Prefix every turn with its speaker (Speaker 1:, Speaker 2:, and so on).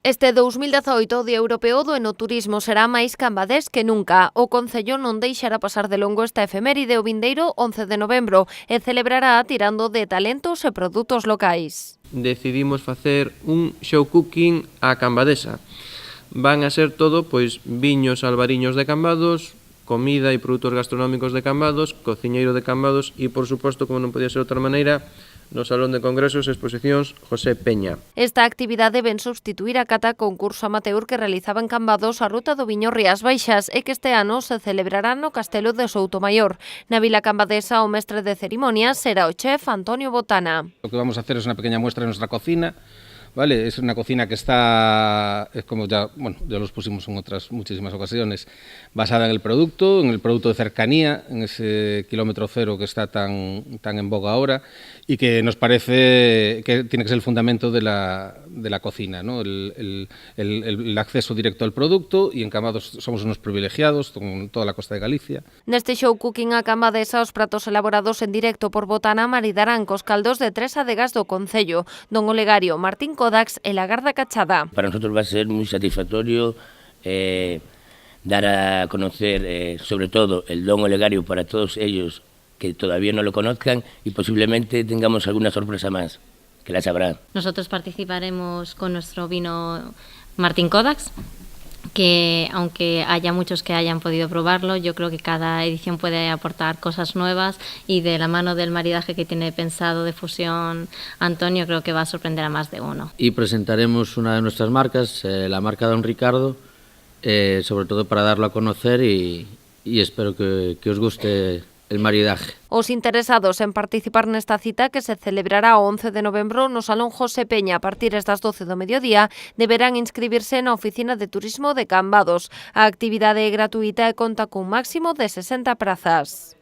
Speaker 1: Este 2018 o Día Europeo do Enoturismo será máis cambadés que nunca. O Concello non deixará pasar de longo esta efeméride o vindeiro 11 de novembro e celebrará tirando de talentos e produtos locais.
Speaker 2: Decidimos facer un show cooking á cambadesa. Van a ser todo viños albariños de Cambados, comida e produtos gastronómicos de Cambados, cociñeiro de Cambados e, por suposto, como non podía ser de outra maneira, no Salón de Congresos e Exposicións José Peña.
Speaker 1: Esta actividade ven substituir a cata concurso amateur que realizaba en Cambados a ruta do viño Rías Baixas e que este ano se celebrará no Castelo de Soutomaior. Na vila cambadesa o mestre de cerimonias será o chef Antonio Botana.
Speaker 3: Lo que vamos a hacer es una pequeña muestra de nuestra cocina. ¿Vale? Es una cocina que está, como ya los pusimos en otras muchísimas ocasiones, basada en el producto de cercanía, en ese kilómetro cero que está tan en boga ahora y que nos parece que tiene que ser el fundamento de la cocina, ¿no? El acceso directo al producto, y en Cambados somos unos privilegiados con toda la costa de Galicia.
Speaker 1: Neste show cooking a cambadesa, os pratos elaborados en directo por Botana maridarán cos caldos de tres adegas do Concello, Don Olegario, Martín Kodax e la Garda Cachada.
Speaker 4: Para nosotros va a ser muy satisfactorio dar a conocer sobre todo el Don Olegario para todos ellos que todavía no lo conozcan, y posiblemente tengamos alguna sorpresa más, que la sabrán.
Speaker 5: Nosotros participaremos con nuestro vino Martín Kodax, que aunque haya muchos que hayan podido probarlo, yo creo que cada edición puede aportar cosas nuevas, y de la mano del maridaje que tiene pensado de fusión Antonio, creo que va a sorprender a más de uno.
Speaker 6: Y presentaremos una de nuestras marcas, la marca Don Ricardo, sobre todo para darlo a conocer, y espero que os guste el maridaje.
Speaker 1: Os interesados en participar nesta cita, que se celebrará o 11 de novembro no Salón José Peña a partir das 12 do mediodía, deberán inscribirse na Oficina de Turismo de Cambados. A actividade é gratuíta e conta cun máximo de 60 prazas.